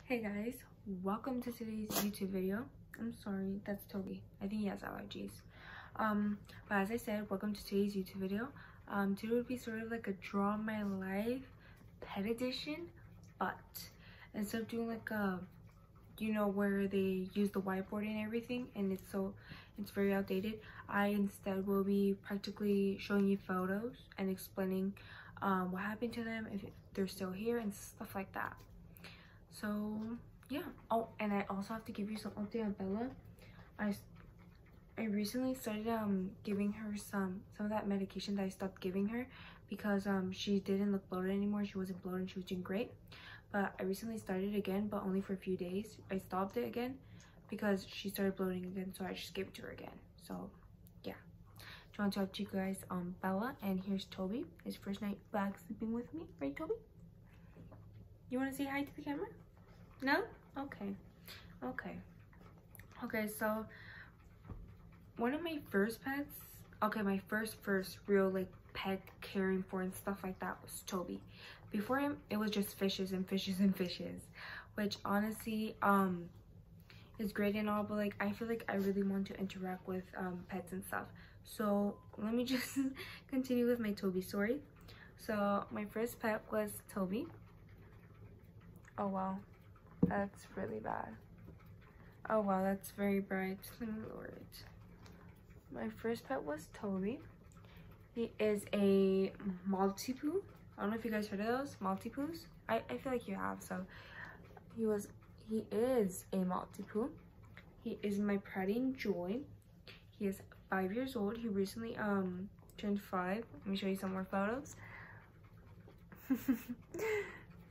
Hey guys, welcome to today's YouTube video. I'm sorry, that's Toby. I think he has allergies. But as I said, welcome to today's YouTube video. Today would be sort of like a draw my life pet edition, but instead of doing like a, you know, where they use the whiteboard and everything, and it's very outdated, I instead will be practically showing you photos and explaining what happened to them, if they're still here and stuff like that. So yeah. Oh, and I also have to give you some update on Bella. I recently started giving her some of that medication that I stopped giving her because she didn't look bloated anymore. She wasn't bloated and she was doing great. But I recently started again, but only for a few days. I stopped it again because she started bloating again, so I just gave it to her again. So yeah, just want to talk to you guys on Bella. And here's Toby, his first night back sleeping with me, right Toby? You want to say hi to the camera? No? Okay. So one of my first pets, my first real like pet caring for and stuff like that was Toby. Before him, it was just fishes and fishes and fishes, which honestly is great and all, but like I feel like I really want to interact with pets and stuff. So let me just continue with my Toby story. So my first pet was Toby. Oh wow, that's really bad. Oh wow, that's very bright. Let me lower it. My first pet was Toby. He is a Maltipoo. I don't know if you guys heard of those Maltipoos. I feel like you have. So he is a Maltipoo. He is my pride and joy. He is 5 years old. He recently turned 5. Let me show you some more photos.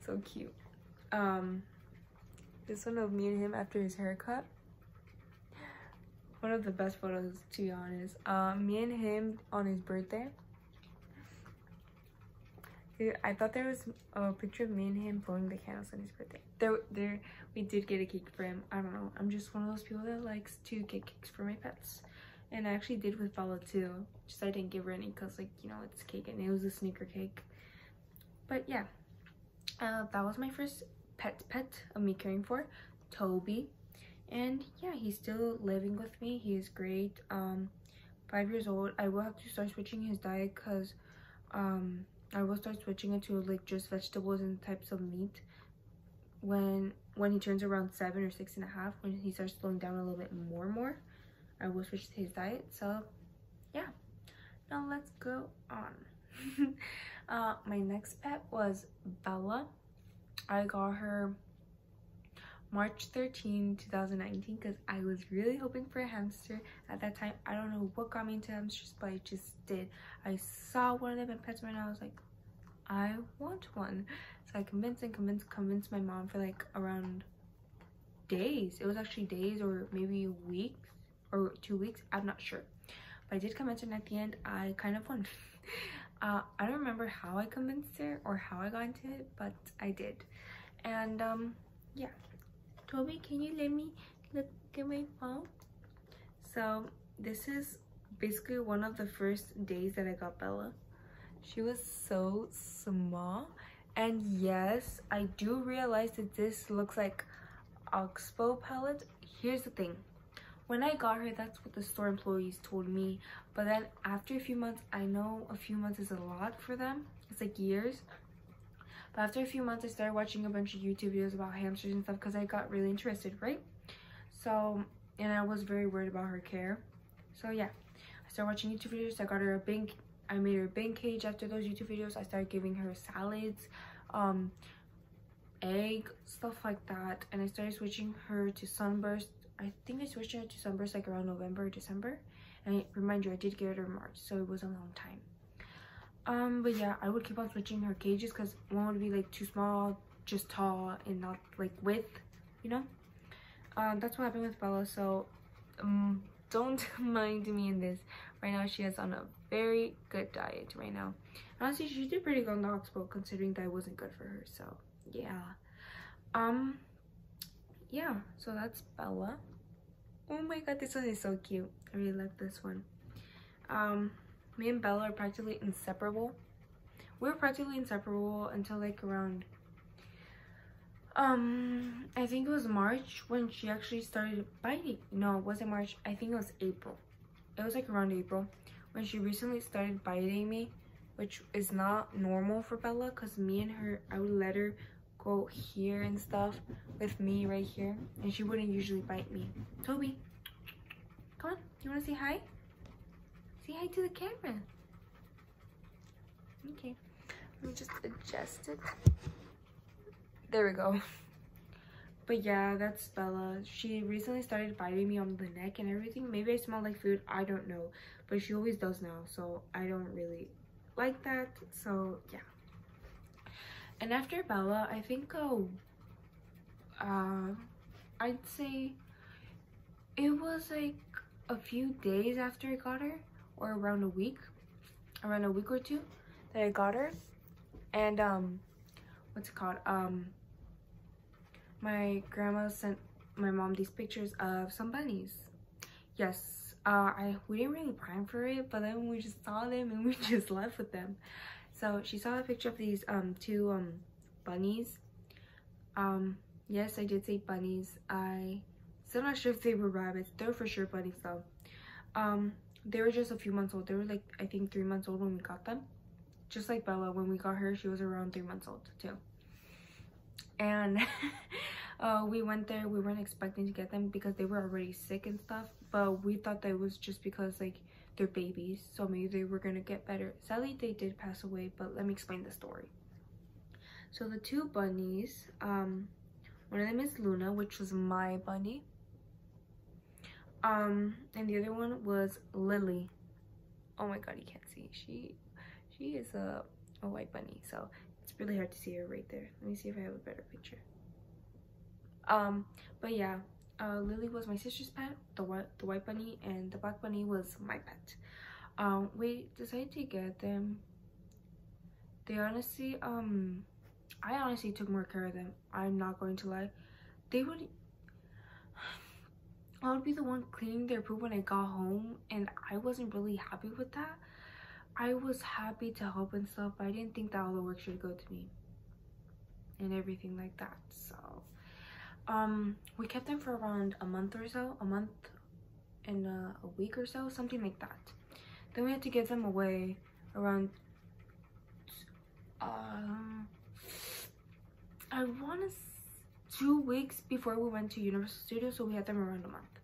So cute. This one of me and him after his haircut. One of the best photos, to be honest. Me and him on his birthday. I thought there was a picture of me and him blowing the candles on his birthday. There, we did get a cake for him. I don't know. I'm just one of those people that likes to get cakes for my pets. And I actually did with Bella too. Just I didn't give her any because, like, you know, it's cake and it was a sneaker cake. But yeah, that was my first pet of me caring for, Toby. And yeah, he's still living with me. He is great. 5 years old. I will have to start switching his diet because I will start switching it to like just vegetables and types of meat when he turns around 7 or 6.5. When he starts slowing down a little bit more, I will switch to his diet. So yeah, now let's go on. My next pet was Bella. I got her March 13, 2019 because I was really hoping for a hamster at that time. I don't know what got me into hamsters, but I just did. I saw one of them in PetSmart and I was like, I want one. So I convinced my mom for like around days. It was actually days or maybe weeks or 2 weeks. I'm not sure. But I did convince her, and at the end, I kind of won. I don't remember how I convinced her or how I got into it, but I did. And yeah. Toby, can you let me look at my phone? So this is basically one of the first days that I got Bella. She was so small, and yes, I do realize that this looks like Oxbow pellet. Here's the thing. When I got her, that's what the store employees told me. But then after a few months, I know a few months is a lot for them. It's like years. But after a few months, I started watching a bunch of YouTube videos about hamsters and stuff because I got really interested, right? So, and I was very worried about her care. So yeah, I started watching YouTube videos. I made her a bin cage after those YouTube videos. I started giving her salads, egg, stuff like that. And I started switching her to Sunburst. I think I switched her to Sunburst like around November or December. And remind you, I did get her in March, so it was a long time. But yeah, I would keep on switching her cages because one would be like too small, just tall, and not like width, you know. That's what happened with Bella. So don't mind me in this. Right now she is on a very good diet right now. Honestly, she did pretty good on the Oxbow considering that it wasn't good for her. So yeah. Yeah, so that's Bella. Oh my god, this one is so cute. I really like this one. Me and Bella are practically inseparable. We were practically inseparable until like around I think it was March when she actually started biting. No, it wasn't March. I think it was April. It was like around April when she recently started biting me, which is not normal for Bella, because me and her, I would let her go here and stuff with me right here, and she wouldn't usually bite me. Toby, come on, you want to say hi? Say hi to the camera. Okay, let me just adjust it. There we go. But yeah, that's Bella. She recently started biting me on the neck and everything. Maybe I smell like food, I don't know, but she always does now, so I don't really like that. So yeah. And after Bella, I think I'd say it was like a few days after I got her, or around a week or two that I got her. And what's it called, my grandma sent my mom these pictures of some bunnies. Yes, we didn't really plan for it, but then we just saw them and we just left with them. So she saw a picture of these two bunnies. Yes, I did say bunnies. I still not sure if they were rabbits. They were for sure bunnies though. They were just a few months old. They were like, I think 3 months old when we got them. Just like Bella, when we got her, she was around 3 months old too. And we went there. We weren't expecting to get them because they were already sick and stuff, but we thought that it was just because like they're babies, so maybe they were gonna get better. Sadly, they did pass away, but let me explain the story. So the two bunnies, one of them is Luna, which was my bunny, and the other one was Lily. Oh my god, you can't see. She is a white bunny, so it's really hard to see her right there. Let me see if I have a better picture. But yeah, Lily was my sister's pet, the white bunny, and the black bunny was my pet. We decided to get them. They honestly, I honestly took more care of them. I'm not going to lie. I would be the one cleaning their poop when I got home, and I wasn't really happy with that. I was happy to help and stuff, but I didn't think that all the work should go to me and everything like that. So we kept them for around a month or so, a month and a week or so, something like that. Then we had to give them away around I want to 2 weeks before we went to Universal Studios, so we had them around a month.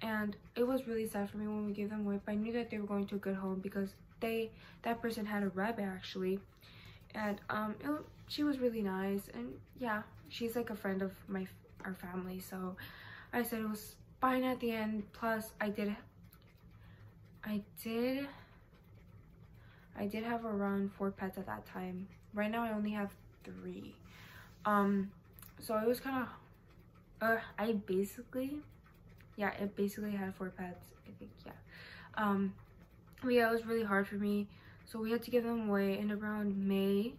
And it was really sad for me when we gave them away, but I knew that they were going to a good home because that person had a rabbit actually, and she was really nice, and yeah, she's like a friend of our family, so I said it was fine at the end. Plus I did have around 4 pets at that time. Right now I only have 3. So it was kind of it basically had 4 pets, I think. Yeah. But yeah, it was really hard for me, so we had to give them away. And around May,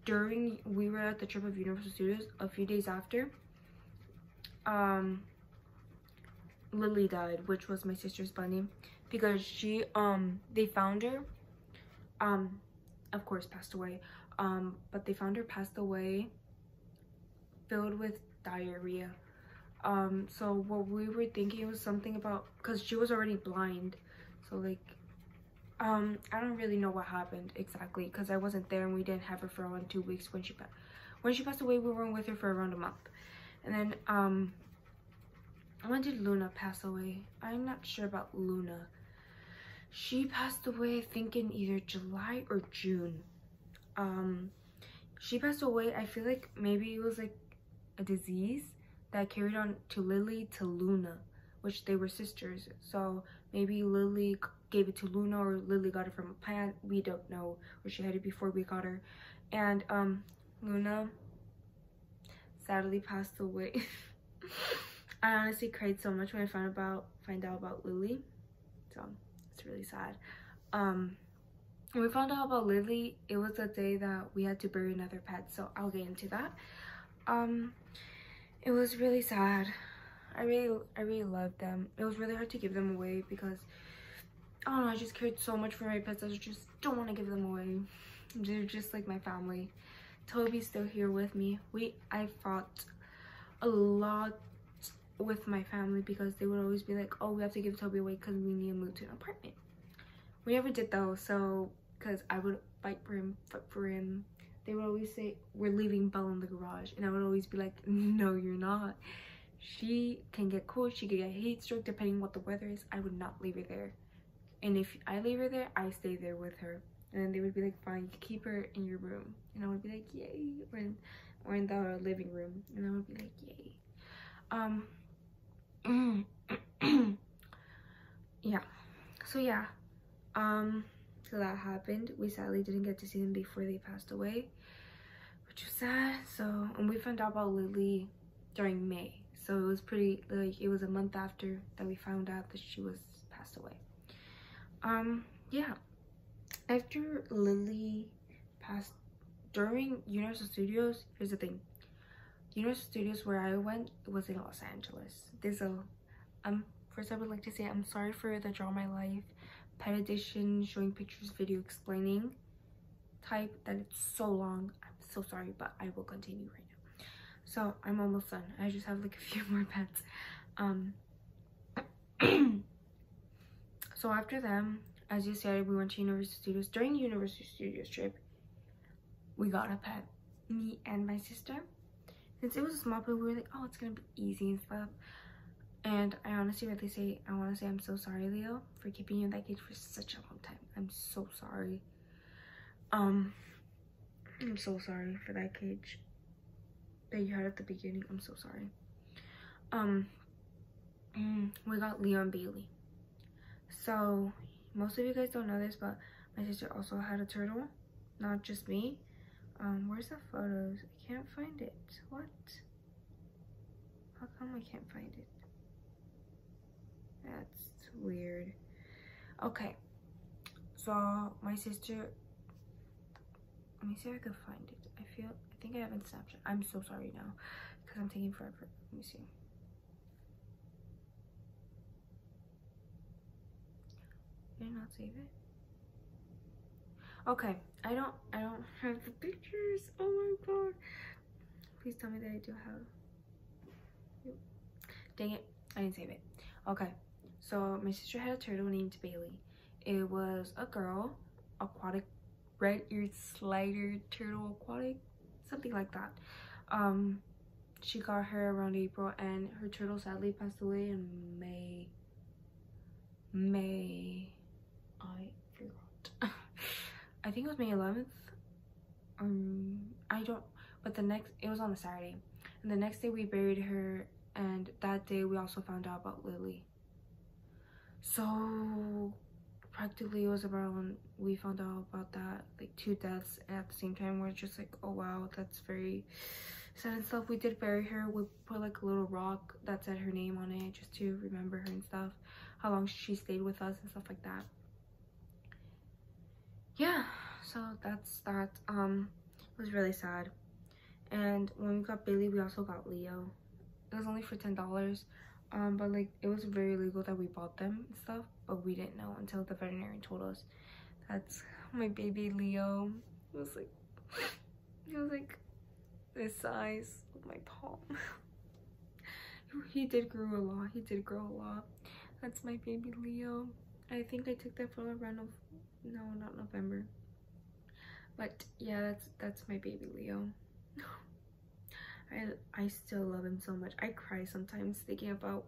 we were at the trip of Universal Studios, a few days after, Lily died, which was my sister's bunny, because they found her, of course passed away, but they found her passed away filled with diarrhea. So what we were thinking was something about, because she was already blind, so like I don't really know what happened exactly because I wasn't there and we didn't have her for around 2 weeks. When she passed away, we were with her for around a month. And then when did Luna pass away? I'm not sure about Luna. She passed away, I think, in either July or June. She passed away, I feel like maybe it was like a disease that carried on to Lily to Luna, which they were sisters. So maybe Lily gave it to Luna, or Lily got it from a plant. We don't know, or she had it before we got her. And Luna sadly passed away. I honestly cried so much when I find out about Lily, so it's really sad. When we found out about Lily, it was the day that we had to bury another pet, so I'll get into that. It was really sad. I really loved them. It was really hard to give them away because I don't know, I just cared so much for my pets. I just don't want to give them away. They're just like my family. Toby's still here with me. I fought a lot with my family because they would always be like, oh, we have to give Toby away because we need to move to an apartment. We never did though, so because I would fight for him. They would always say, we're leaving Belle in the garage, and I would always be like, no, you're not. She can get cold, she can get heat stroke depending what the weather is. I would not leave her there, and if I leave her there, I stay there with her. And then they would be like, fine, you keep her in your room, and I would be like, yay. Or in the living room, and I would be like, yay. Yeah, so yeah, so that happened. We sadly didn't get to see them before they passed away, which was sad. So, and we found out about Lily during May, so it was pretty, like, it was a month after that we found out that she was passed away. Yeah, after Lily passed, during Universal Studios, here's the thing, Universal Studios where I went was in Los Angeles. There's a first I would like to say I'm sorry for the Draw My Life pet edition showing pictures video explaining type that it's so long. I'm so sorry, but I will continue right now. So I'm almost done. I just have like a few more pets. So after them, as you said, we went to Universal Studios. During Universal Studios trip, we got a pet, me and my sister. Since it was a small pet, we were like, oh, it's gonna be easy and stuff. And I honestly really say, I want to say I'm so sorry, Leo, for keeping you in that cage for such a long time. I'm so sorry. I'm so sorry for that cage that you had at the beginning. I'm so sorry. We got Leo and Bailey. So most of you guys don't know this, but my sister also had a turtle, not just me. Where's the photos? I can't find it. What? How come I can't find it? That's weird. Okay, so my sister, let me see if I can find it. I think I have it in Snapchat. I'm so sorry now because I'm taking forever. Let me see. Did I not save it? Okay, I don't have the pictures. Oh my god, please tell me that I do have. Dang it, I didn't save it. Okay, so my sister had a turtle named Bailey. It was a girl, aquatic, red-eared slider turtle aquatic, something like that. She got her around April, and her turtle sadly passed away in May. I forgot. I think it was May 11th. I don't, but it was on a Saturday, and the next day we buried her, and that day we also found out about Lily. So practically it was around, we found out about that, like 2 deaths at the same time. We're just like, oh wow, that's very sad and stuff. We did bury her. We put like a little rock that said her name on it just to remember her and stuff, how long she stayed with us and stuff like that. Yeah, so that's that. It was really sad. And when we got Bailey, we also got Leo. It was only for $10, but like it was very legal that we bought them and stuff, but we didn't know until the veterinarian told us. That's my baby Leo. It was like this size of my palm. He did grow a lot. That's my baby Leo. I think I took that photo around no, not November, but yeah, that's my baby Leo. I still love him so much. I cry sometimes thinking about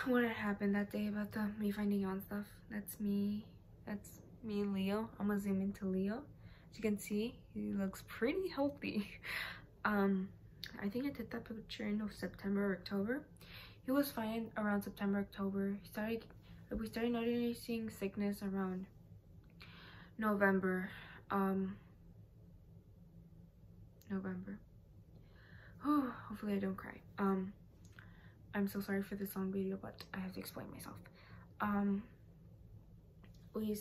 what had happened that day about me finding out stuff. That's me and Leo. I'm gonna zoom into Leo. As you can see, he looks pretty healthy. I think I took that picture in September or October. He was fine around September, October. We started noticing sickness around November. November. Oh, hopefully I don't cry. I'm so sorry for this long video, but I have to explain myself. He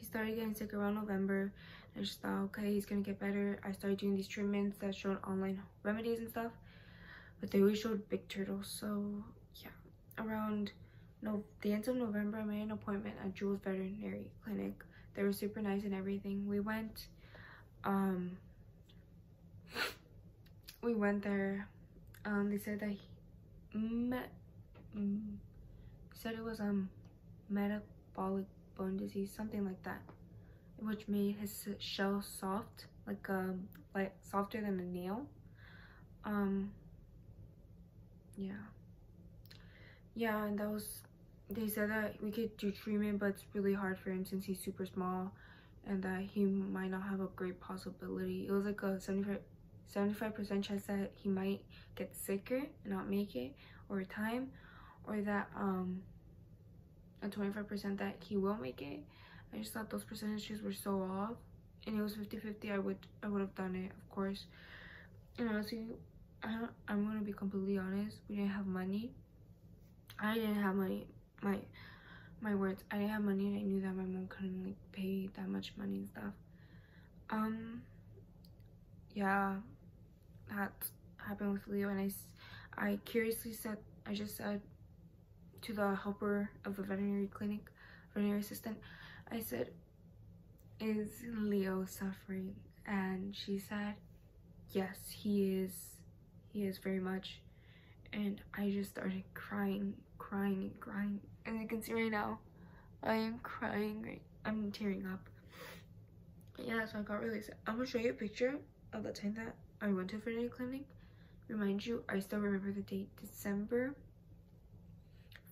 started getting sick around November. I just thought, okay, he's gonna get better. I started doing these treatments that showed online remedies and stuff, but they always showed big turtles. So yeah, around the end of November, I made an appointment at Jules Veterinary Clinic. They were super nice and everything. We went. we went there. They said that said it was metabolic bone disease, something like that, which made his shell soft, like softer than a nail. Yeah, and that was, they said that we could do treatment, but it's really hard for him since he's super small, and that he might not have a great possibility. It was like a 75% chance that he might get sicker and not make it over time, or that a 25% that he will make it. I just thought those percentages were so off, and it was 50-50. I would have done it, of course. And honestly, I'm gonna be completely honest, we didn't have money. I didn't have money. My words, I didn't have money, and I knew that my mom couldn't like pay that much money and stuff. Yeah, that happened with Leo, and I curiously said, I just said to the helper of the veterinary clinic, veterinary assistant, I said, is Leo suffering? And she said, yes, he is very much. And I just started crying. As you can see right now, I am crying. I'm tearing up. Yeah, so I got really sad. I'm gonna show you a picture of the time that I went to the veterinary clinic. Remind you, I still remember the date, December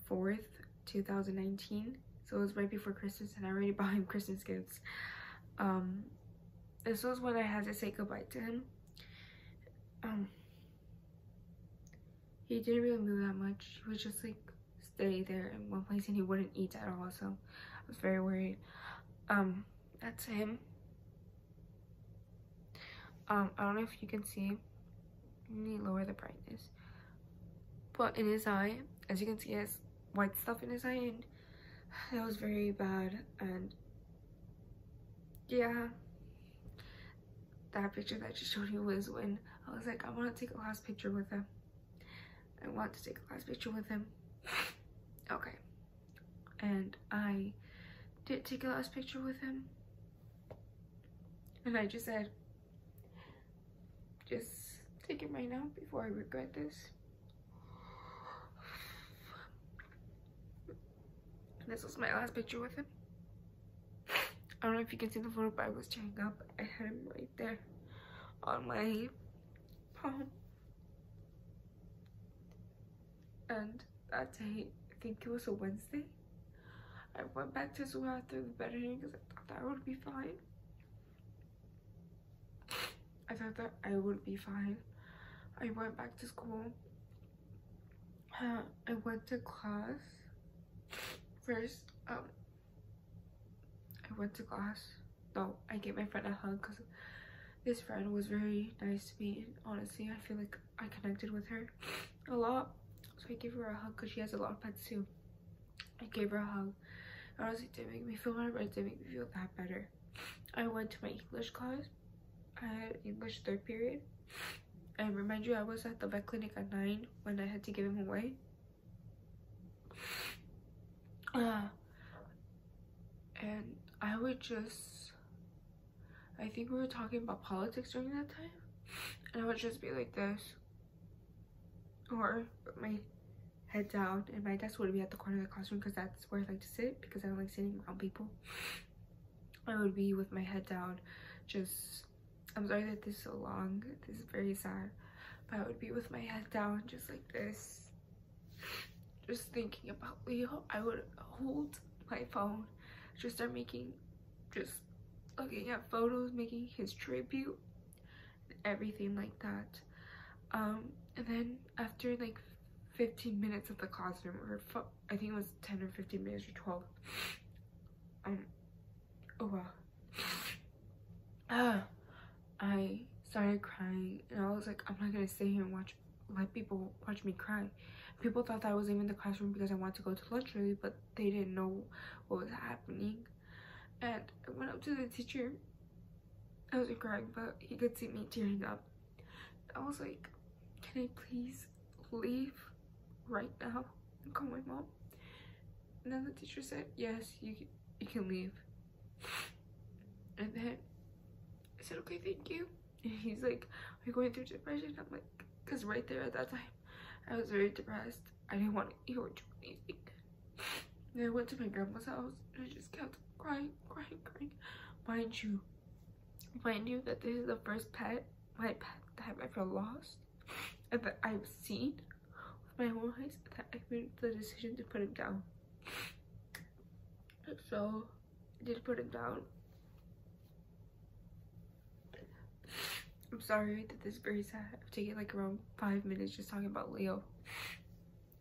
4th, 2019. So it was right before Christmas, and I already bought him Christmas gifts. This was when I had to say goodbye to him. He didn't really move that much. He would just like stay there in one place, and he wouldn't eat at all, so I was very worried. That's him. I don't know if you can see. Let me lower the brightness. But in his eye, as you can see, he has white stuff in his eye, and that was very bad. And yeah, that picture that I just showed you was when I was like, I want to take a last picture with him. I want to take a last picture with him. Okay. And I did take a last picture with him. And I just said, just take it right now before I regret this. And this was my last picture with him. I don't know if you can see the photo, but I was tearing up. I had him right there on my palm. And that day, I think it was a Wednesday, I went back to school after the veterinary because I thought that I would be fine. I went back to school. I went to class. First, I went to class. No, I gave my friend a hug because this friend was very nice to me. And honestly, I feel like I connected with her a lot. So I gave her a hug because she has a lot of pets too. I gave her a hug. Honestly, it didn't make me feel better, but it didn't make me feel that better. I went to my English class. I had English 3rd period. And remind you, I was at the vet clinic at 9 when I had to give him away. And I would just, I think we were talking about politics during that time. And I would just be like this. Or put my head down, and my desk would be at the corner of the classroom because that's where I like to sit because I don't like sitting around people. I would be with my head down, just, I'm sorry that this is so long, this is very sad, but I would be with my head down just like this, just thinking about Leo. I would hold my phone, just start looking at photos, making his tribute, and everything like that. And then after like 15 minutes of the classroom, or I think it was 10 or 15 minutes or 12, oh wow, I started crying, and I was like, I'm not gonna stay here and let people watch me cry. People thought that I was leaving the classroom because I wanted to go to lunch early, but they didn't know what was happening. And I went up to the teacher. I wasn't crying, but he could see me tearing up. I was like, can I please leave right now and call my mom? And then the teacher said, yes, you can leave. And then I said, okay, thank you. And he's like, Are you going through depression? I'm like, because right there at that time, I was very depressed. I didn't want to eat or do anything. And I went to my grandma's house and I just kept crying. Mind you that this is the first my pet that I've ever lost and that I've seen with my own eyes, that I made the decision to put him down. So I did put him down. I'm sorry that this is very sad. I've taken like around 5 minutes just talking about Leo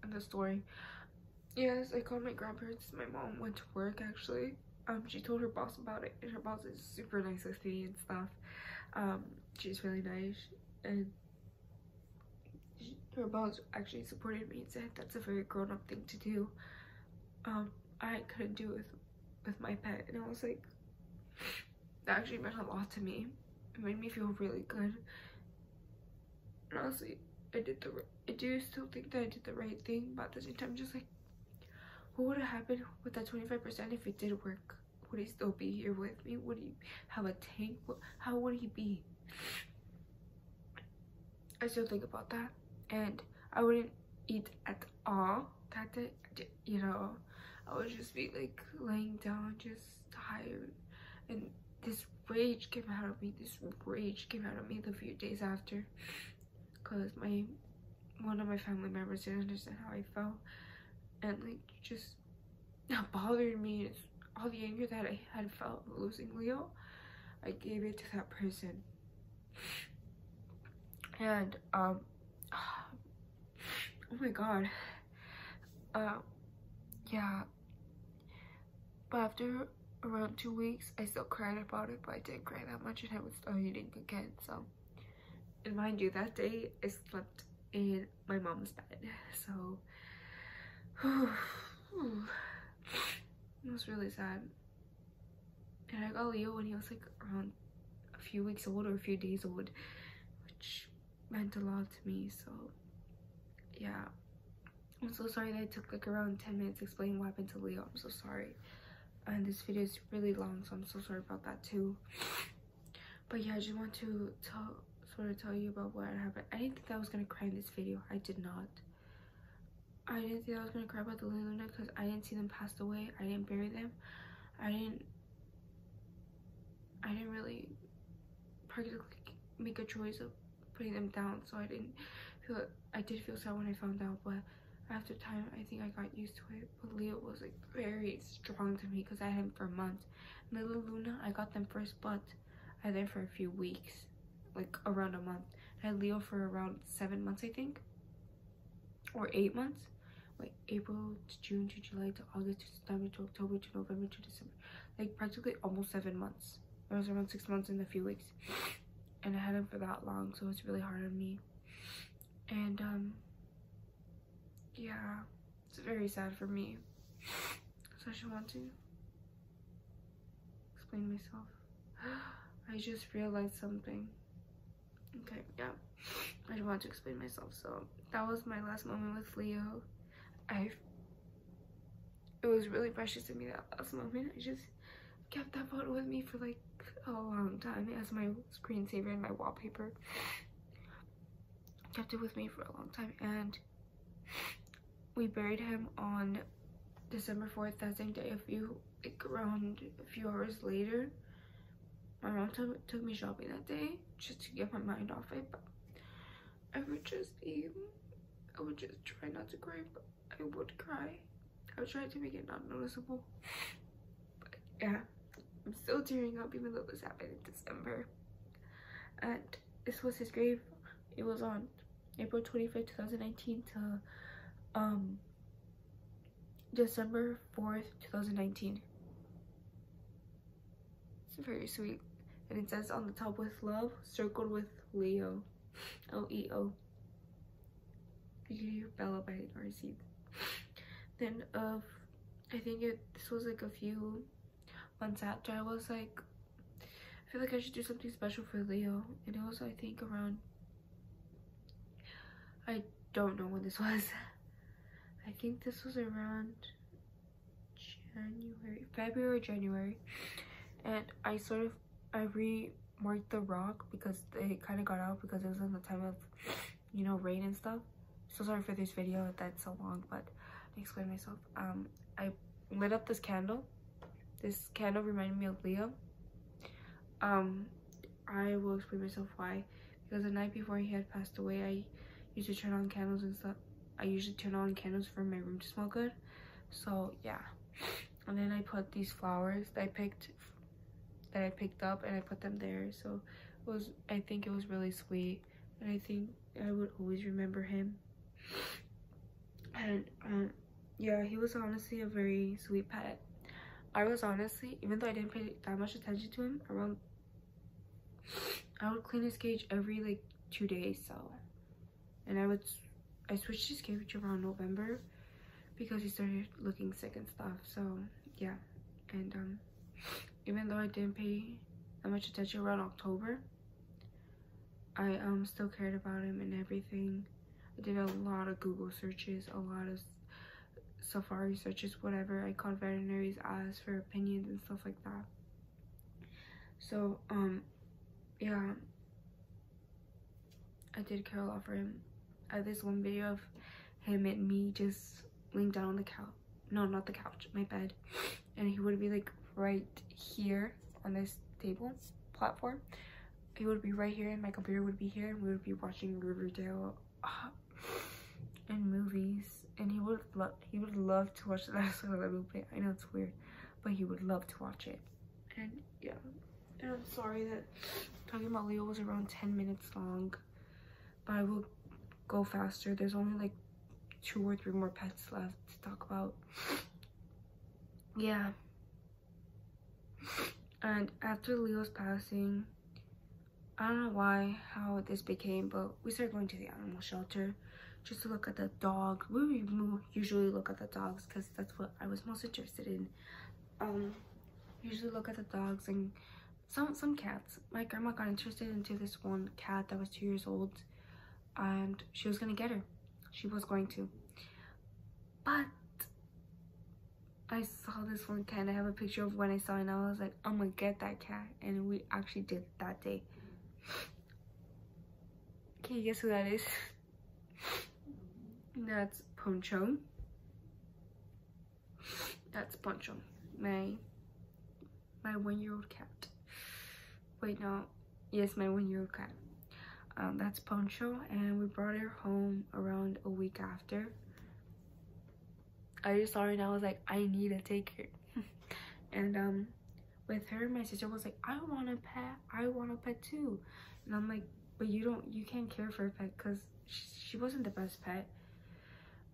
and the story. Yes, I called my grandparents. My mom went to work actually. She told her boss about it, and her boss is super nice with me and stuff. She's really nice, and her boss actually supported me and said that's a very grown-up thing to do. I couldn't do it with my pet, and I was like, that actually meant a lot to me. It made me feel really good. And honestly, I do still think that I did the right thing, but at the same time, just like, what would have happened with that 25% if it did work? Would he still be here with me? Would he have a tank? How would he be? I still think about that, and I wouldn't eat at all that day. You know, I would just be like laying down, just tired, and this rage came out of me. The few days after, because one of my family members didn't understand how I felt, and like just that bothered me. Is all the anger that I had felt losing Leo, I gave it to that person. And oh my god, yeah. But after around 2 weeks, I still cried about it, but I didn't cry that much, and I was still eating again. So, and mind you, that day I slept in my mom's bed, so it was really sad. And I got Leo when he was like around a few weeks old or a few days old, which meant a lot to me. So yeah, I'm so sorry that I took like around 10 minutes explaining what happened to Leo. I'm so sorry, and this video is really long, so I'm so sorry about that too. But yeah, I just want to tell you about what happened. I didn't think that I was gonna cry in this video. I did not. I didn't think I was gonna cry about the Luna because I didn't see them pass away. I didn't bury them. I didn't really practically make a choice of putting them down, so I did feel sad when I found out, but after time I think I got used to it. But Leo was like very strong to me because I had him for months. And little Luna, I got them first, but I had them for a few weeks, like around a month. I had Leo for around 7 months, I think, or 8 months. Like April to June to July to August to September to October to November to December, like practically almost 7 months. It was around 6 months and a few weeks, and I had him for that long, so it's really hard on me. And yeah, it's very sad for me. So I just want to explain myself. I just realized something. Okay, yeah, I just want to explain myself. So that was my last moment with Leo. It was really precious to me, that last moment. I just kept that photo with me for like a long time as my screensaver and my wallpaper. Kept it with me for a long time, and we buried him on December 4th, that same day. Around a few hours later, my mom took me shopping that day just to get my mind off it. But I would just try not to cry, but I would cry. I would try to make it not noticeable. But yeah, I'm still tearing up even though this happened in December. And this was his grave. It was on April 25th, 2019 to December 4th, 2019. It's very sweet. And it says on the top, with love, circled with Leo. Leo. You can hear Bella by RC. Then I think this was like a few months after. I was like, I feel like I should do something special for Leo. And it was, I think, around, I don't know when this was. I think this was around February or January. And I marked the rock because it kind of got out because it was in the time of, you know, rain and stuff. So sorry for this video that's so long, but to explain myself, I lit up this candle. This candle reminded me of Leo. I will explain myself why. Because the night before he had passed away, I used to turn on candles and stuff. I usually turn on candles for my room to smell good. So yeah. And then I put these flowers that I picked up, and I put them there. So it was, I think it was really sweet, and I think I would always remember him. And yeah, he was honestly a very sweet pet. I was honestly, even though I didn't pay that much attention to him, I would clean his cage every like 2 days. So, and I switched his cage around November because he started looking sick and stuff. So yeah, and even though I didn't pay that much attention around October, I still cared about him and everything. I did a lot of Google searches, a lot of Safari searches, whatever. I called veterinaries, asked for opinions and stuff like that. So yeah, I did care a lot for him. I have this one video of him and me just laying down on the couch. No, not the couch, my bed. And he would be like right here on this table platform. He would be right here and my computer would be here, and we would be watching Riverdale and movies. And he would love to watch that sort of movie. I know it's weird, but he would love to watch it. And yeah, and I'm sorry that talking about Leo was around 10 minutes long, but I will go faster. There's only like 2 or 3 more pets left to talk about. Yeah. And after Leo's passing, I don't know how this became, but we started going to the animal shelter just to look at the dog. We usually look at the dogs because that's what I was most interested in. Usually look at the dogs and some cats. My grandma got interested into this one cat that was 2 years old, and she was gonna get her. She was going to, but I saw this one cat and I have a picture of when I saw it, and I was like, I'm gonna get that cat, and we actually did that day. Can you guess who that is? That's Poncho. That's Poncho, my 1-year-old cat. Wait, no, yes, my 1-year-old cat. That's Poncho, and we brought her home around a week after. I just saw her and I was like, I need to take her. And with her, my sister was like, I want a pet too. And I'm like, but you can't care for a pet because she wasn't the best pet.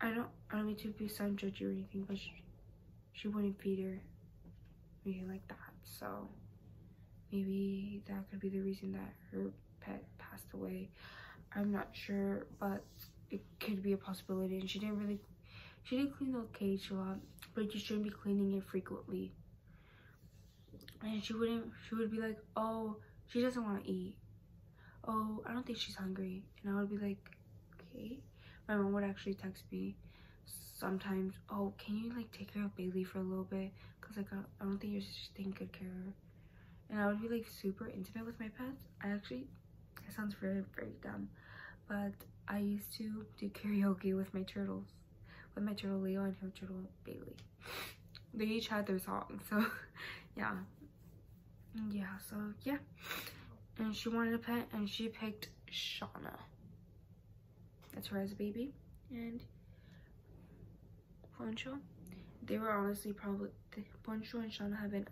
I don't mean to be sound judgy or anything, but she wouldn't feed her, anything like that. So maybe that could be the reason that her pet passed away. I'm not sure, but it could be a possibility. And she didn't clean the cage a lot, but you shouldn't be cleaning it frequently. And she would be like, oh, she doesn't want to eat. Oh, I don't think she's hungry. And I would be like, okay. My mom would actually text me sometimes, oh, can you like take care of Bailey for a little bit? Cause like I don't think you're taking good care of her. And I would be like super intimate with my pets. It sounds very, very dumb, but I used to do karaoke with my turtles. With my turtle Leo and her turtle Bailey. They each had their song, so yeah. So yeah. And she wanted a pet, and she picked Shauna. That's her as a baby. And Poncho. They were honestly probably, Poncho and Shauna have been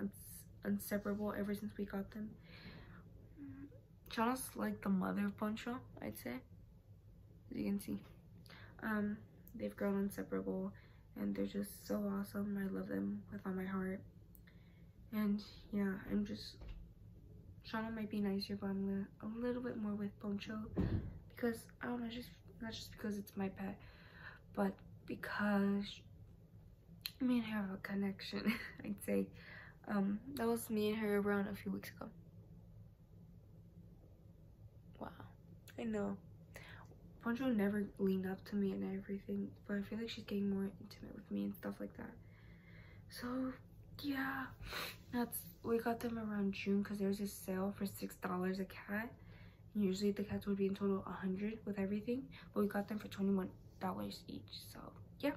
inseparable ever since we got them. Shauna's like the mother of Poncho, I'd say. As you can see. They've grown inseparable, and they're just so awesome. I love them with all my heart. And yeah, Shauna might be nicer, but I'm a little bit more with Poncho because I don't know, not just because it's my pet, but because me and her have a connection. I'd say that was me and her around a few weeks ago. Wow, I know. Poncho never leaned up to me and everything, but I feel like she's getting more intimate with me and stuff like that. So yeah, we got them around June because there's a sale for $6 a cat. Usually the cats would be in total 100 with everything, but we got them for $21 each. So yeah,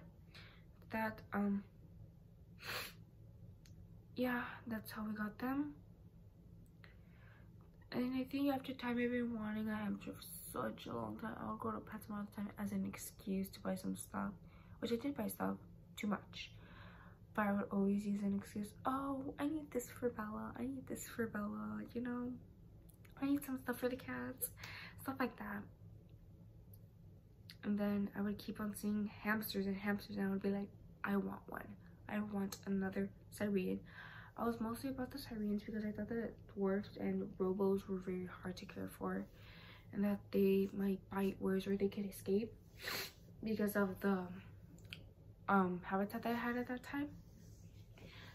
that yeah, that's how we got them. And I think after time I've been wanting a hamster for such a long time. I'll go to PetSmart all the time as an excuse to buy some stuff, which I did buy stuff, too much, but I would always use an excuse. Oh, I need this for Bella, I need this for Bella, you know, I need some stuff for the cats, stuff like that. And then I would keep on seeing hamsters and hamsters, and I would be like, I want one, I want another Syrian. I was mostly about the Syrians because I thought that dwarfs and robos were very hard to care for, and that they might bite worse or they could escape because of the habitat that I had at that time.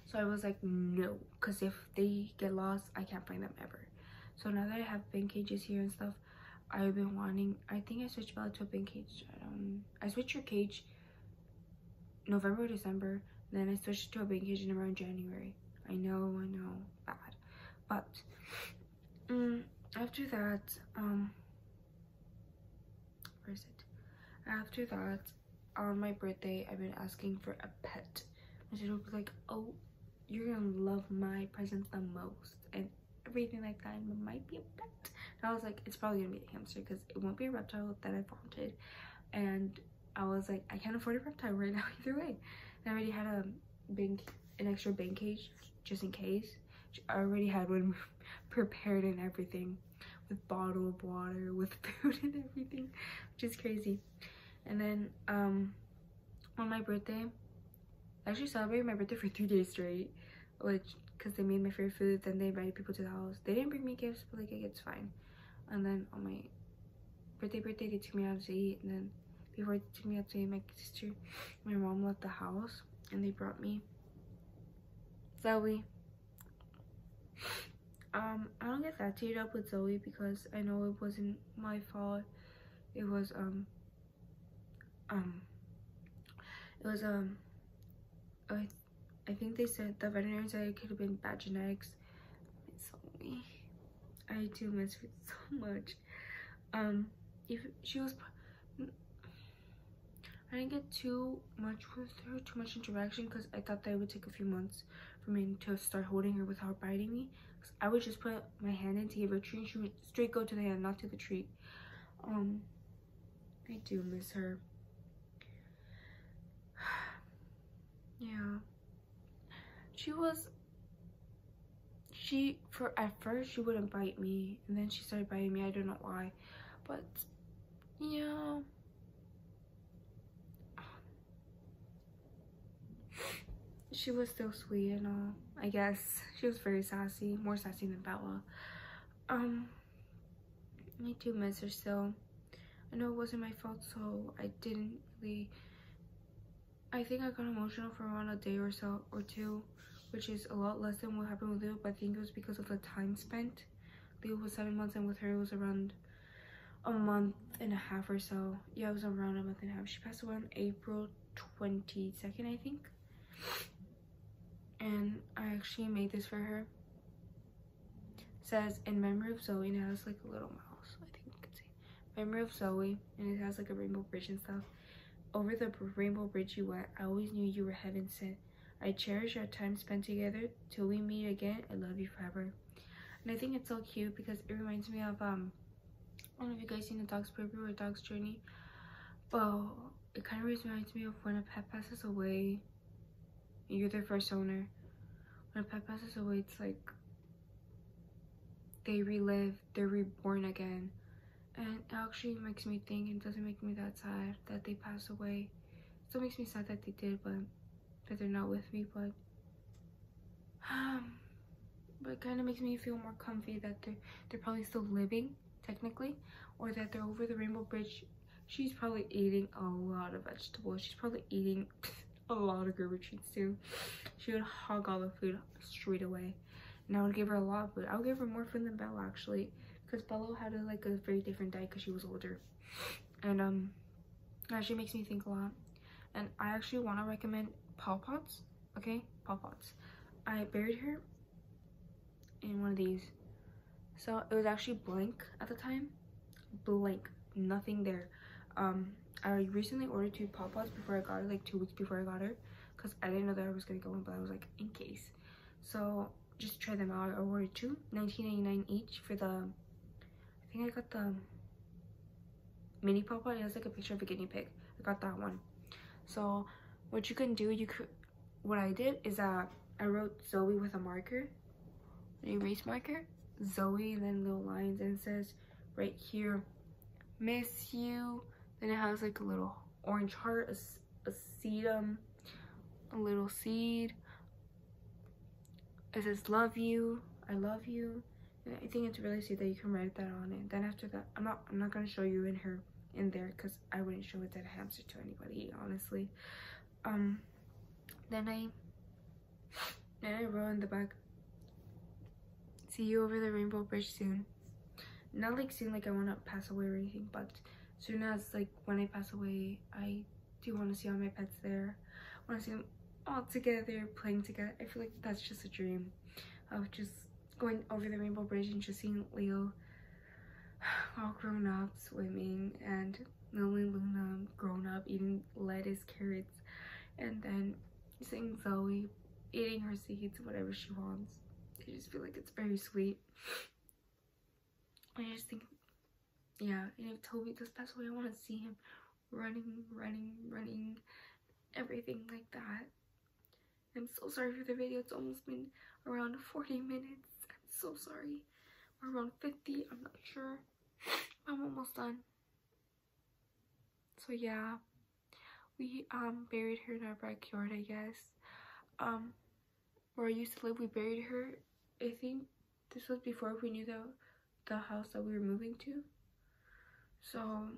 So I was like, no, because if they get lost, I can't find them ever. So now that I have bin cages here and stuff, I've been wanting, I think I switched Bella to a bin cage. I switched her cage November or December, then I switched to a bin cage in around January. I know, bad. But after that, where is it? After that, on my birthday, I've been asking for a pet. My sister was like, oh, you're gonna love my presents the most, and everything like that, and it might be a pet. And I was like, it's probably gonna be a hamster because it won't be a reptile that I wanted. And I was like, I can't afford a reptile right now either way. And I already had an extra bin cage just in case. I already had one prepared and everything, with bottle of water, with food and everything, which is crazy. And then on my birthday, I actually celebrated my birthday for 3 days straight, which, because they made my favorite food, then they invited people to the house. They didn't bring me gifts, but like, it's fine. And then on my birthday, they took me out to eat, and then before they took me out to eat, my sister, my mom left the house, and they brought me Zoe. I don't get that teared up with Zoe because I know it wasn't my fault. It was I think they said, the veterinarian said it could have been bad genetics. Zoe, I do miss her so much. If she was, I didn't get too much with her, too much interaction, because I thought that it would take a few months for me to start holding her without biting me. I would just put my hand in to give her a treat, and she would straight go to the hand, not to the treat. I do miss her. Yeah. At first she wouldn't bite me, and then she started biting me. I don't know why, but yeah. She was still sweet and all. I guess she was very sassy, more sassy than Bella. I do miss her still. I know it wasn't my fault, so I didn't really, I think I got emotional for around a day or so, or two, which is a lot less than what happened with Leo, but I think it was because of the time spent. Leo was 7 months, and with her it was around a month and a half or so. Yeah, it was around a month and a half. She passed away on April 22nd, I think. And I actually made this for her. It says, in memory of Zoe, and it has like a little mouse, I think you can see. Memory of Zoe, and it has like a rainbow bridge and stuff. Over the rainbow bridge you went, I always knew you were heaven sent. I cherish our time spent together. Till we meet again, I love you forever. And I think it's so cute because it reminds me of, I don't know if you guys seen A Dog's Preview or A Dog's Journey. Well, it kind of reminds me of when a pet passes away, you're their first owner. When a pet passes away, it's like they relive, they're reborn again. And it actually makes me think, and doesn't make me that sad that they passed away. It still makes me sad that they did, but that they're not with me, but it kind of makes me feel more comfy that they're probably still living technically, or that they're over the rainbow bridge. She's probably eating a lot of vegetables. She's probably eating a lot of Gerber treats too. She would hog all the food straight away, and I would give her a lot of food. I would give her more food than Bella, actually, because Bella had a very different diet because she was older. And it actually makes me think a lot. And I actually want to recommend Paw Pots. Okay, Paw Pots. I buried her in one of these. So it was actually blank at the time, blank, nothing there. I recently ordered 2 Pop Pods before I got her, like 2 weeks before I got her, because I didn't know that I was gonna go in, but I was like, in case. So just try them out. I ordered 2, $19.99 each for the, I think I got the mini Pop Pod. It has like a picture of a guinea pig. I got that one. So what you can do, what I did is that I wrote Zoe with a marker, an erase marker, Zoe, and then little lines, and it says right here, miss you. Then it has like a little orange heart, a sedum, a little seed. It says love you, I love you. And I think it's really sweet that you can write that on it. Then after that, I'm not gonna show you in there because I wouldn't show it to a hamster to anybody, honestly. Then I wrote in the back, see you over the Rainbow Bridge soon. Not like soon like I want to pass away or anything, but soon as like when I pass away, I do want to see all my pets there. I want to see them all together, playing together. I feel like that's just a dream of just going over the Rainbow Bridge and just seeing Leo all grown up swimming, and Lily Luna grown up eating lettuce, carrots, and then seeing Zoe eating her seeds, whatever she wants. I just feel like it's very sweet. I just think, yeah, and if Toby does pass away, I want to see him running, everything like that. I'm so sorry for the video. It's almost been around 40 minutes. I'm so sorry. Or around 50, I'm not sure. I'm almost done. So yeah, we buried her in our backyard, I guess. Where I used to live, we buried her. I think this was before we knew the house that we were moving to. So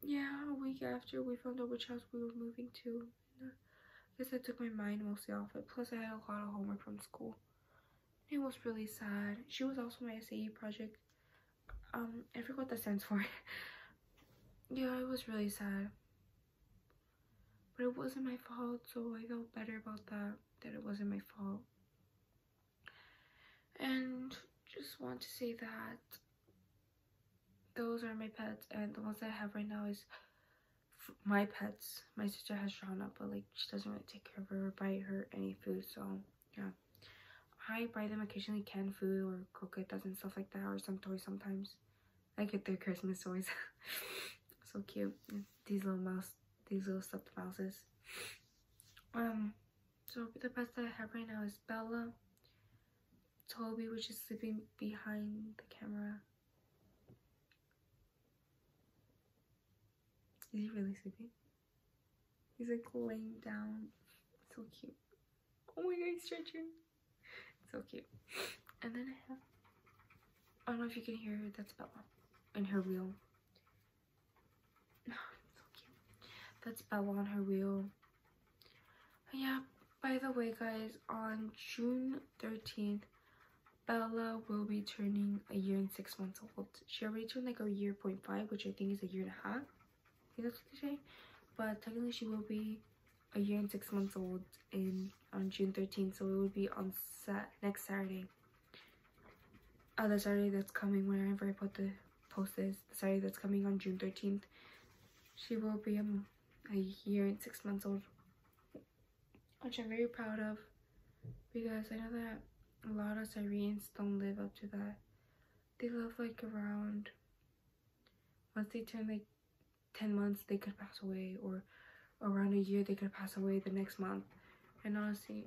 yeah, a week after we found out which house we were moving to, I guess I took my mind mostly off it. Plus I had a lot of homework from school. It was really sad. She was also my SAE project. I forgot what that stands for. Yeah, it was really sad, but it wasn't my fault, so I felt better about that it wasn't my fault. And just want to say that those are my pets, and the ones that I have right now is my pets. My sister has drawn up, but like she doesn't really take care of her or buy her any food, so yeah. I buy them occasionally canned food or croquetas and stuff like that, or some toys sometimes. I get their Christmas toys. So cute. These little stuffed mouses. So the pets that I have right now is Bella, Toby, which is sleeping behind the camera. Is he really sleeping? He's like laying down. So cute. Oh my god, he's stretching. So cute. And then I have, I don't know if you can hear her, that's Bella and her wheel. So cute. That's Bella on her wheel. And yeah, by the way guys, on June 13th, Bella will be turning a year and 6 months old. She already turned like a year 0.5, which I think is a year and a half. I think that's what they say. But technically she will be a year and 6 months old on June 13th, so it will be on next Saturday. The Saturday that's coming, whenever I put the post this, the Saturday that's coming on June 13th, she will be a year and 6 months old, which I'm very proud of, because I know that a lot of Syrians don't live up to that. They live like around, once they turn like 10 months they could pass away, or around a year they could pass away the next month. And honestly,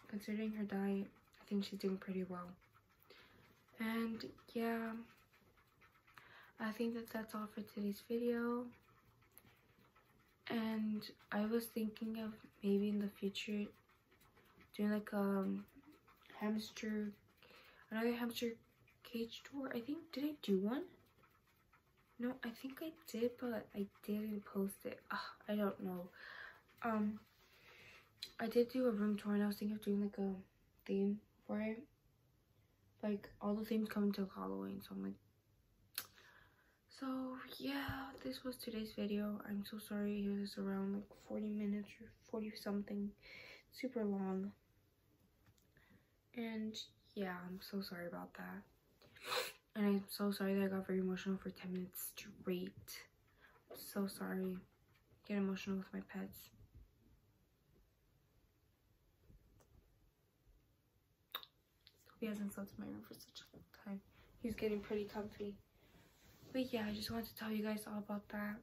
considering her diet, I think she's doing pretty well. And yeah, I think that's all for today's video. And I was thinking of maybe in the future doing like another hamster cage tour. I think, did I do one? No, I think I did, but I didn't post it. I don't know. I did do a room tour, and I was thinking of doing like a theme for it. Like all the themes come to Halloween, so I'm like, so yeah, this was today's video. I'm so sorry it was around like 40 minutes or 40 something, super long. And yeah, I'm so sorry about that. And I'm so sorry that I got very emotional for 10 minutes straight. I'm so sorry. Get emotional with my pets. He hasn't slept in my room for such a long time. He's getting pretty comfy. But yeah, I just wanted to tell you guys all about that.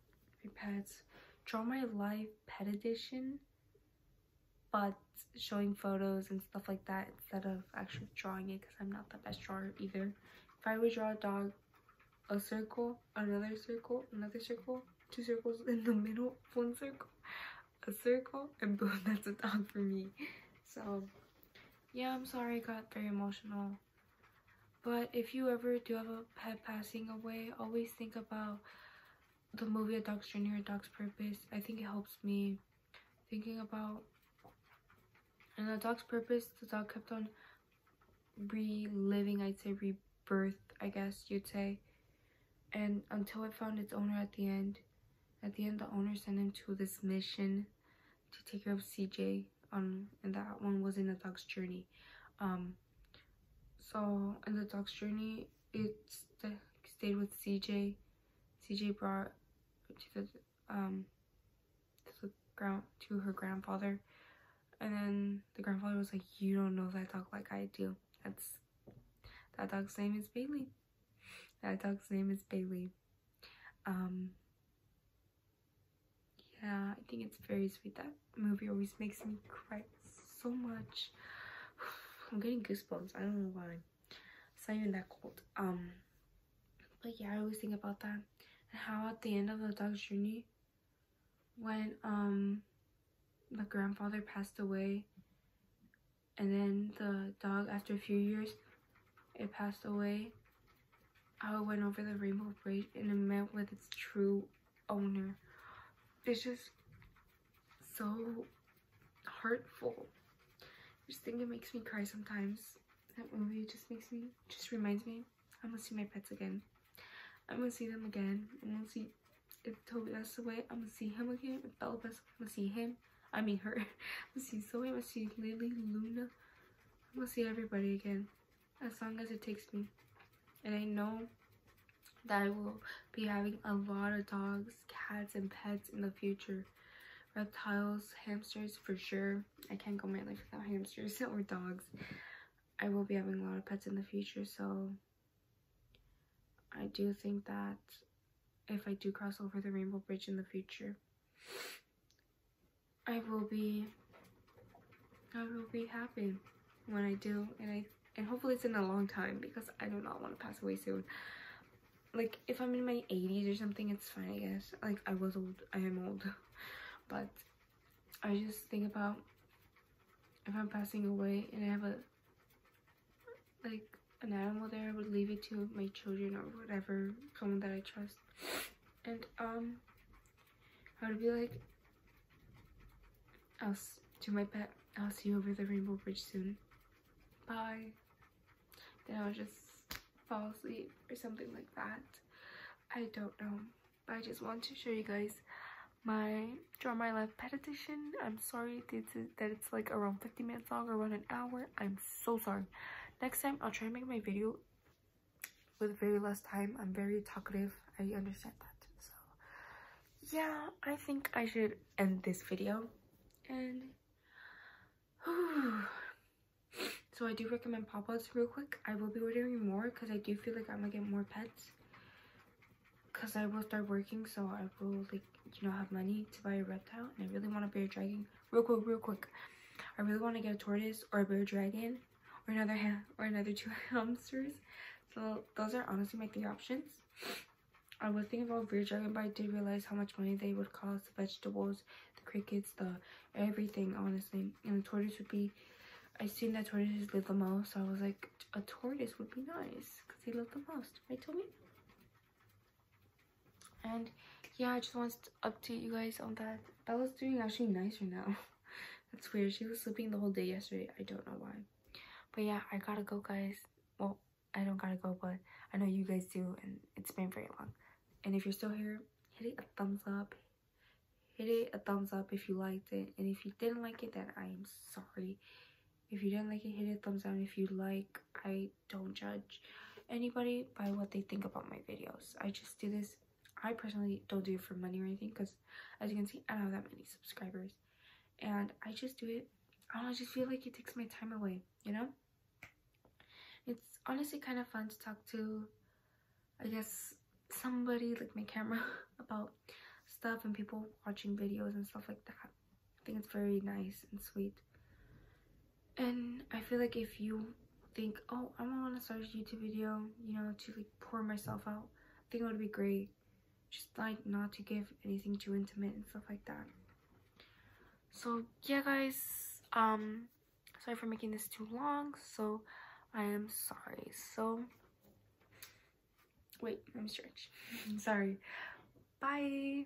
My pets. Draw My Life Pet Edition, but showing photos and stuff like that instead of actually drawing it, because I'm not the best drawer either. If I would draw a dog, a circle, another circle, another circle, 2 circles in the middle, 1 circle, a circle, and boom, that's a dog for me. So yeah, I'm sorry I got very emotional. But if you ever do have a pet passing away, always think about the movie A Dog's Journey or A Dog's Purpose. I think it helps me thinking about, in A Dog's Purpose, the dog kept on reliving, I'd say rebirth, I guess you'd say, and until it found its owner at the end. At the end, the owner sent him to this mission to take care of CJ, and that one was in The Dog's Journey. So in The Dog's Journey, it stayed with CJ. CJ brought to her grandfather, and then the grandfather was like, "You don't know that dog like I do. That dog's name is Bailey. That dog's name is Bailey." Yeah, I think it's very sweet. That movie always makes me cry so much. I'm getting goosebumps. I don't know why. It's not even that cold. But yeah, I always think about that. And how at the end of The Dog's Journey, when the grandfather passed away, and then the dog, after a few years, it passed away, how it went over the rainbow bridge and it met with its true owner. It's just so hurtful. I just think it makes me cry sometimes. That movie just reminds me, I'm gonna see my pets again. I'm gonna see them again. I'm gonna see, if Toby passes away, I'm gonna see him again. If Bella passes away, I'm gonna see him. I mean her. I'm gonna see Zoe, I'm gonna see Lily, Luna. I'm gonna see everybody again, as long as it takes me. And I know that I will be having a lot of dogs, cats, and pets in the future. Reptiles, hamsters for sure. I can't go my life without hamsters or dogs. I will be having a lot of pets in the future, so I do think that if I do cross over the rainbow bridge in the future, I will be happy when I do, and hopefully it's in a long time, because I do not want to pass away soon. Like, if I'm in my 80s or something, it's fine, I guess. Like, I am old. But I just think about, if I'm passing away and I have an animal there, I would leave it to my children or whatever, someone that I trust. And I would be like, to my pet, I'll see you over the rainbow bridge soon. Bye. Then I'll just fall asleep or something like that. I don't know. But I just want to show you guys my Draw My Life Pet Edition. I'm sorry that it's like around 50 minutes long or around an hour. I'm so sorry. Next time I'll try to make my video with very less time. I'm very talkative. I understand that. So yeah, I think I should end this video. And so I do recommend pop-ups real quick. I will be ordering more because I do feel like I'm gonna get more pets, because I will start working, so I will, like, you know, have money to buy a reptile. And I really want a bear dragon. Real quick, I really want to get a tortoise or a bear dragon or another 2 hamsters. So those are honestly my 3 options. I was thinking about bear dragon, but I did realize how much money they would cost: the vegetables, the crickets, the everything, honestly. And the tortoise would be, I seen that tortoises live the most, so I was like, a tortoise would be nice because they live the most, right, Toby? And yeah, I just wanted to update you guys on that. Bella's doing actually nicer now. That's weird. She was sleeping the whole day yesterday. I don't know why. But yeah, I gotta go, guys. Well, I don't gotta go, but I know you guys do, and it's been very long. And if you're still here, hit it a thumbs up. Hit it a thumbs up if you liked it. And if you didn't like it, then I am sorry. If you didn't like it, hit a thumbs down. If you like, I don't judge anybody by what they think about my videos. I just do this. I personally don't do it for money or anything, because as you can see, I don't have that many subscribers, and I just do it. I don't know, I just feel like it takes my time away, you know. It's honestly kind of fun to talk to, I guess, somebody like my camera about stuff and people watching videos and stuff like that. I think it's very nice and sweet. And I feel like if you think, oh, I want to start a YouTube video, you know, to like pour myself out, I think it would be great. Just like not to give anything too intimate and stuff like that. So yeah, guys, sorry for making this too long. So I am sorry. So wait, let me stretch. Sorry. Bye.